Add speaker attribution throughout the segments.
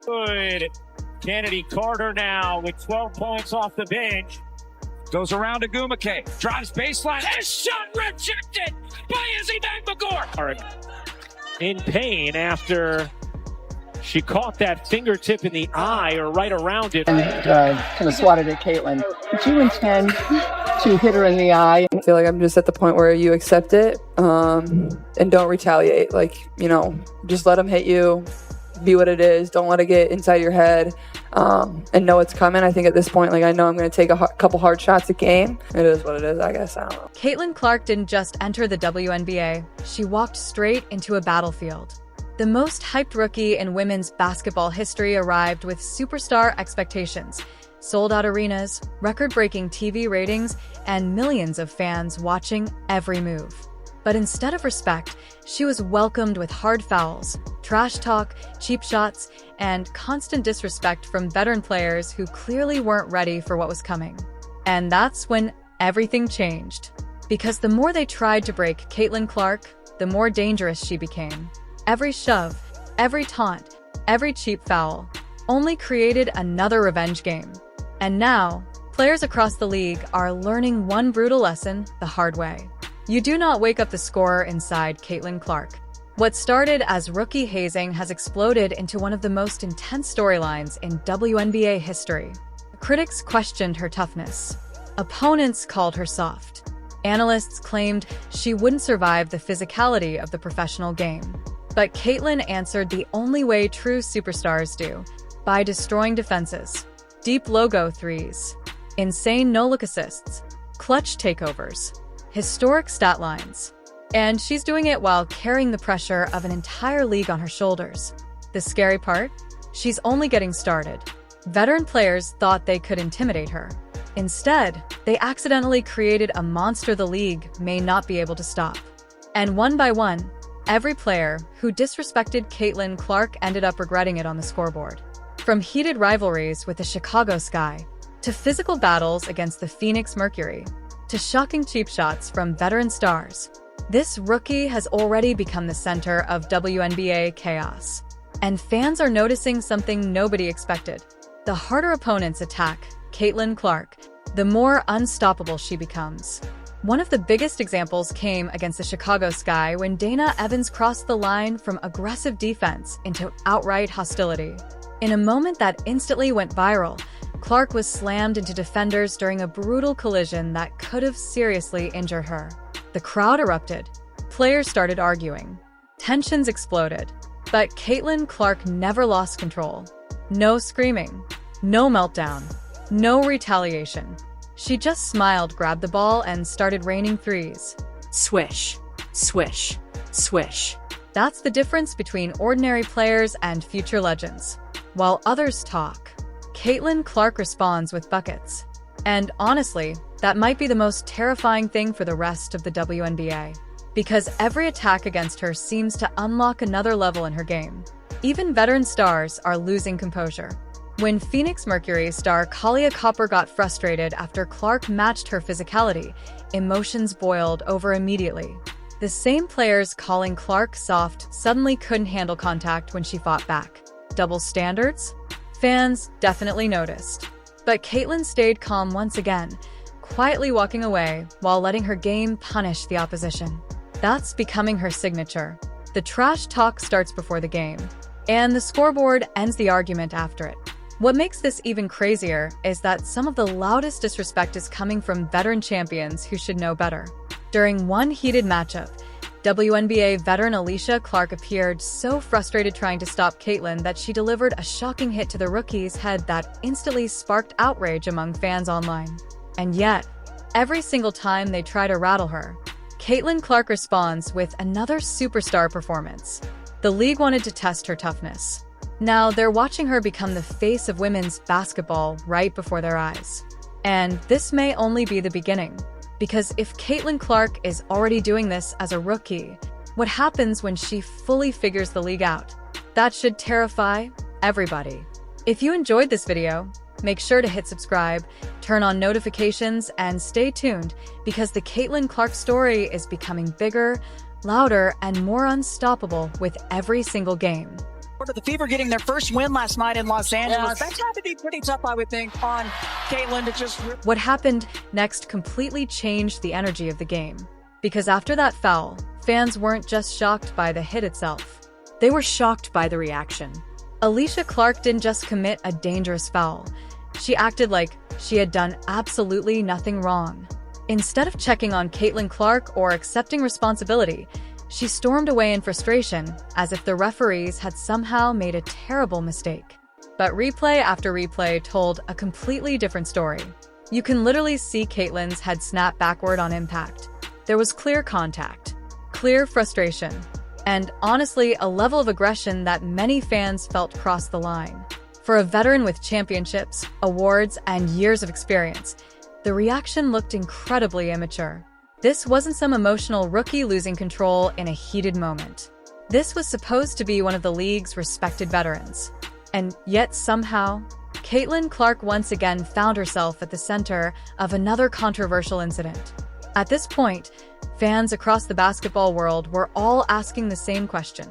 Speaker 1: Good. Chennedy Carter now with 12 points off the bench.
Speaker 2: Goes around to Gumake. Drives baseline.
Speaker 1: His shot rejected by Izzy McMagor. In pain after she caught that fingertip in the eye or right around it.
Speaker 3: And kind of swatted at Caitlin. Did you intend to hit her in the eye?
Speaker 4: I feel like I'm just at the point where you accept it and don't retaliate. Like, just let them hit you. Be what it is. Don't let it get inside your head and know it's coming. I think at this point, I know I'm going to take a couple hard shots a game. It is what it is, I guess. I don't know.
Speaker 5: Caitlin Clark didn't just enter the WNBA. She walked straight into a battlefield. The most hyped rookie in women's basketball history arrived with superstar expectations, sold-out arenas, record-breaking TV ratings, and millions of fans watching every move. But instead of respect, she was welcomed with hard fouls, trash talk, cheap shots, and constant disrespect from veteran players who clearly weren't ready for what was coming. And that's when everything changed. Because the more they tried to break Caitlin Clark, the more dangerous she became. Every shove, every taunt, every cheap foul only created another revenge game. And now, players across the league are learning one brutal lesson the hard way. You do not wake up the scorer inside Caitlin Clark. What started as rookie hazing has exploded into one of the most intense storylines in WNBA history. Critics questioned her toughness. Opponents called her soft. Analysts claimed she wouldn't survive the physicality of the professional game. But Caitlin answered the only way true superstars do, by destroying defenses. Deep logo threes, insane no-look assists, clutch takeovers, historic stat lines. And she's doing it while carrying the pressure of an entire league on her shoulders. The scary part? She's only getting started. Veteran players thought they could intimidate her. Instead, they accidentally created a monster the league may not be able to stop. And one by one, every player who disrespected Caitlin Clark ended up regretting it on the scoreboard. From heated rivalries with the Chicago Sky, to physical battles against the Phoenix Mercury, to shocking cheap shots from veteran stars, this rookie has already become the center of WNBA chaos. And fans are noticing something nobody expected. The harder opponents attack Caitlin Clark, the more unstoppable she becomes. One of the biggest examples came against the Chicago Sky when Dana Evans crossed the line from aggressive defense into outright hostility. In a moment that instantly went viral, Clark was slammed into defenders during a brutal collision that could have seriously injured her. The crowd erupted. Players started arguing. Tensions exploded. But Caitlin Clark never lost control. No screaming. No meltdown. No retaliation. She just smiled, grabbed the ball, and started raining threes.
Speaker 6: Swish, swish, swish.
Speaker 5: That's the difference between ordinary players and future legends. While others talk, Caitlin Clark responds with buckets. And honestly, that might be the most terrifying thing for the rest of the WNBA. Because every attack against her seems to unlock another level in her game. Even veteran stars are losing composure. When Phoenix Mercury star Kahleah Copper got frustrated after Clark matched her physicality, emotions boiled over immediately. The same players calling Clark soft suddenly couldn't handle contact when she fought back. Double standards? Fans definitely noticed. But Caitlin stayed calm once again, quietly walking away while letting her game punish the opposition. That's becoming her signature. The trash talk starts before the game, and the scoreboard ends the argument after it. What makes this even crazier is that some of the loudest disrespect is coming from veteran champions who should know better. During one heated matchup, WNBA veteran Alysha Clark appeared so frustrated trying to stop Caitlin that she delivered a shocking hit to the rookie's head that instantly sparked outrage among fans online. And yet, every single time they try to rattle her, Caitlin Clark responds with another superstar performance. The league wanted to test her toughness. Now they're watching her become the face of women's basketball right before their eyes. And this may only be the beginning. Because if Caitlin Clark is already doing this as a rookie, what happens when she fully figures the league out? That should terrify everybody. If you enjoyed this video, make sure to hit subscribe, turn on notifications, and stay tuned because the Caitlin Clark story is becoming bigger, louder, and more unstoppable with every single game.
Speaker 7: The Fever getting their first win last night in Los Angeles.
Speaker 3: Yes.
Speaker 7: That's had to be pretty tough, I would think, on Caitlin to just...
Speaker 5: What happened next completely changed the energy of the game. Because after that foul, fans weren't just shocked by the hit itself.
Speaker 6: They were shocked by the reaction.
Speaker 5: Alysha Clark didn't just commit a dangerous foul. She acted like she had done absolutely nothing wrong. Instead of checking on Caitlin Clark or accepting responsibility, she stormed away in frustration, as if the referees had somehow made a terrible mistake. But replay after replay told a completely different story. You can literally see Caitlin's head snap backward on impact. There was clear contact, clear frustration, and honestly, a level of aggression that many fans felt cross the line. For a veteran with championships, awards, and years of experience, the reaction looked incredibly immature. This wasn't some emotional rookie losing control in a heated moment. This was supposed to be one of the league's respected veterans. And yet somehow, Caitlin Clark once again found herself at the center of another controversial incident. At this point, fans across the basketball world were all asking the same question.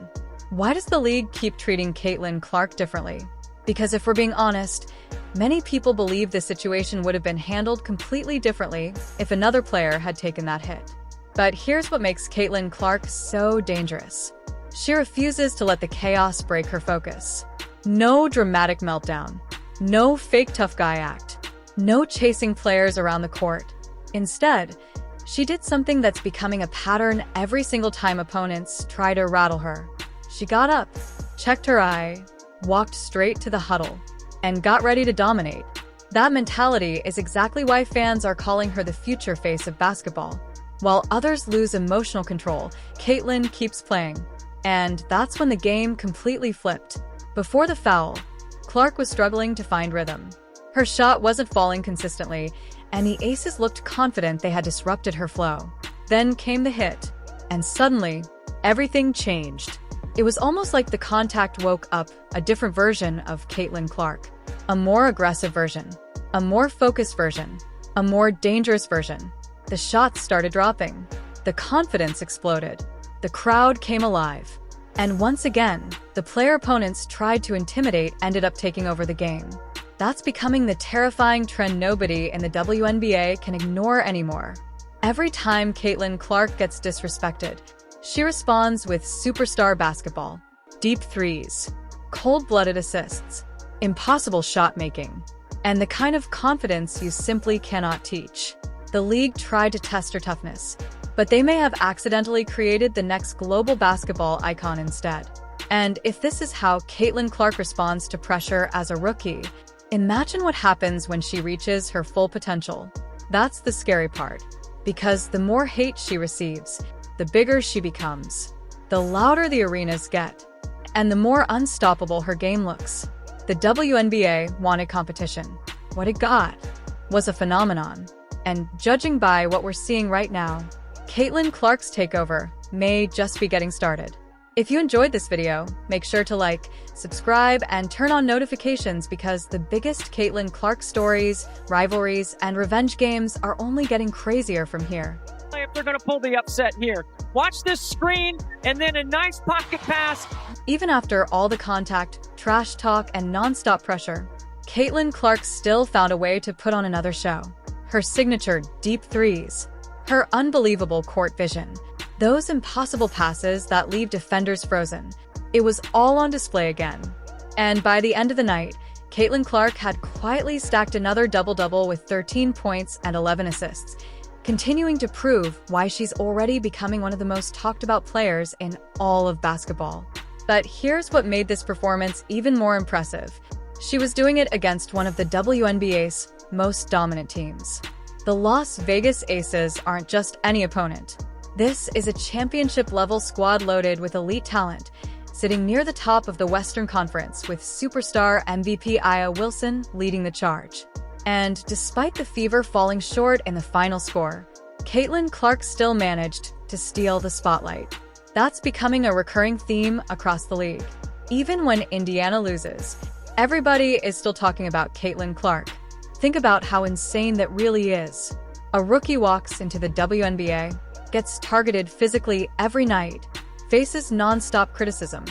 Speaker 5: Why does the league keep treating Caitlin Clark differently? Because if we're being honest, many people believe the situation would have been handled completely differently if another player had taken that hit. But here's what makes Caitlin Clark so dangerous. She refuses to let the chaos break her focus. No dramatic meltdown. No fake tough guy act. No chasing players around the court. Instead, she did something that's becoming a pattern every single time opponents try to rattle her. She got up, checked her eye, walked straight to the huddle, and got ready to dominate. That mentality is exactly why fans are calling her the future face of basketball. While others lose emotional control, Caitlin keeps playing. And that's when the game completely flipped. Before the foul, Clark was struggling to find rhythm. Her shot wasn't falling consistently, and the Aces looked confident they had disrupted her flow. Then came the hit, and suddenly, everything changed. It was almost like the contact woke up a different version of Caitlin Clark. A more aggressive version. A more focused version. A more dangerous version. The shots started dropping. The confidence exploded. The crowd came alive. And once again, the player opponents tried to intimidate ended up taking over the game. That's becoming the terrifying trend nobody in the WNBA can ignore anymore. Every time Caitlin Clark gets disrespected, she responds with superstar basketball, deep threes, cold-blooded assists, impossible shot-making, and the kind of confidence you simply cannot teach. The league tried to test her toughness, but they may have accidentally created the next global basketball icon instead. And if this is how Caitlin Clark responds to pressure as a rookie, imagine what happens when she reaches her full potential. That's the scary part, because the more hate she receives, the bigger she becomes, the louder the arenas get, and the more unstoppable her game looks. The WNBA wanted competition. What it got was a phenomenon. And judging by what we're seeing right now, Caitlin Clark's takeover may just be getting started. If you enjoyed this video, make sure to like, subscribe, and turn on notifications because the biggest Caitlin Clark stories, rivalries, and revenge games are only getting crazier from here.
Speaker 1: If they're going to pull the upset here. Watch this screen and then a nice pocket pass.
Speaker 5: Even after all the contact, trash talk, and nonstop pressure, Caitlin Clark still found a way to put on another show. Her signature deep threes, her unbelievable court vision, those impossible passes that leave defenders frozen. It was all on display again. And by the end of the night, Caitlin Clark had quietly stacked another double-double with 13 points and 11 assists, continuing to prove why she's already becoming one of the most talked about players in all of basketball. But here's what made this performance even more impressive. She was doing it against one of the WNBA's most dominant teams. The Las Vegas Aces aren't just any opponent. This is a championship-level squad loaded with elite talent, sitting near the top of the Western Conference with superstar MVP Aya Wilson leading the charge. And despite the Fever falling short in the final score, Caitlin Clark still managed to steal the spotlight. That's becoming a recurring theme across the league. Even when Indiana loses, everybody is still talking about Caitlin Clark. Think about how insane that really is. A rookie walks into the WNBA, gets targeted physically every night, faces non-stop criticism,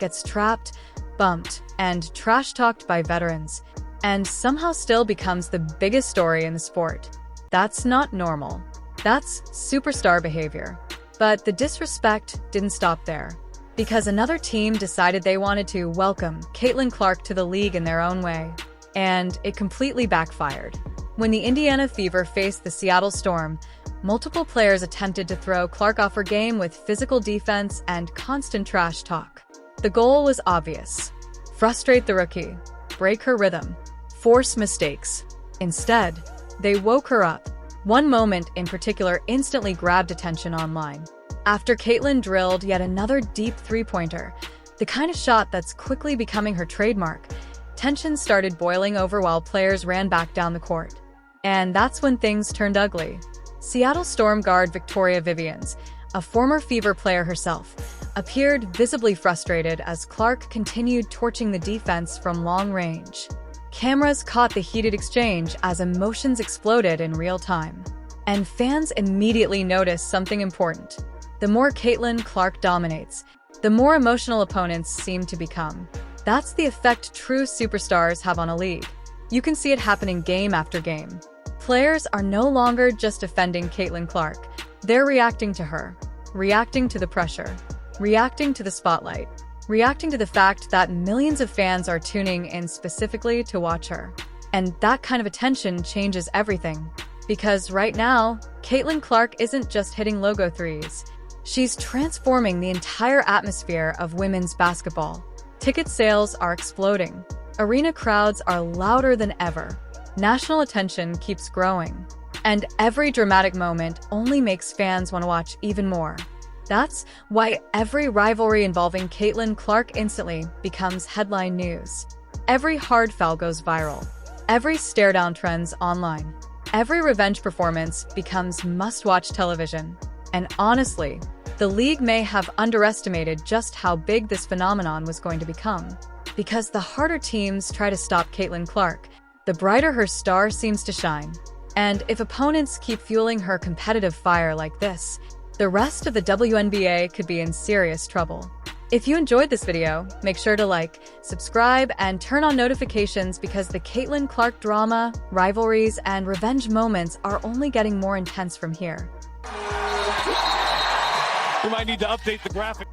Speaker 5: gets trapped, bumped, and trash-talked by veterans, and somehow still becomes the biggest story in the sport. That's not normal. That's superstar behavior. But the disrespect didn't stop there, because another team decided they wanted to welcome Caitlin Clark to the league in their own way, and it completely backfired. When the Indiana Fever faced the Seattle Storm, multiple players attempted to throw Clark off her game with physical defense and constant trash talk. The goal was obvious: frustrate the rookie, break her rhythm, force mistakes. Instead, they woke her up. One moment in particular instantly grabbed attention online. After Caitlin drilled yet another deep three-pointer, the kind of shot that's quickly becoming her trademark, tensions started boiling over while players ran back down the court. And that's when things turned ugly. Seattle Storm guard Victoria Vivians, a former Fever player herself, appeared visibly frustrated as Clark continued torching the defense from long range. Cameras caught the heated exchange as emotions exploded in real time. And fans immediately noticed something important. The more Caitlin Clark dominates, the more emotional opponents seem to become. That's the effect true superstars have on a league. You can see it happening game after game. Players are no longer just defending Caitlin Clark. They're reacting to her, reacting to the pressure, reacting to the spotlight, reacting to the fact that millions of fans are tuning in specifically to watch her. And that kind of attention changes everything. Because right now, Caitlin Clark isn't just hitting logo threes. She's transforming the entire atmosphere of women's basketball. Ticket sales are exploding. Arena crowds are louder than ever. National attention keeps growing. And every dramatic moment only makes fans want to watch even more. That's why every rivalry involving Caitlin Clark instantly becomes headline news. Every hard foul goes viral. Every stare-down trends online. Every revenge performance becomes must-watch television. And honestly, the league may have underestimated just how big this phenomenon was going to become. Because the harder teams try to stop Caitlin Clark, the brighter her star seems to shine. And if opponents keep fueling her competitive fire like this, the rest of the WNBA could be in serious trouble. If you enjoyed this video, make sure to like, subscribe, and turn on notifications because the Caitlin Clark drama, rivalries, and revenge moments are only getting more intense from here.
Speaker 1: We might need to update the graphic.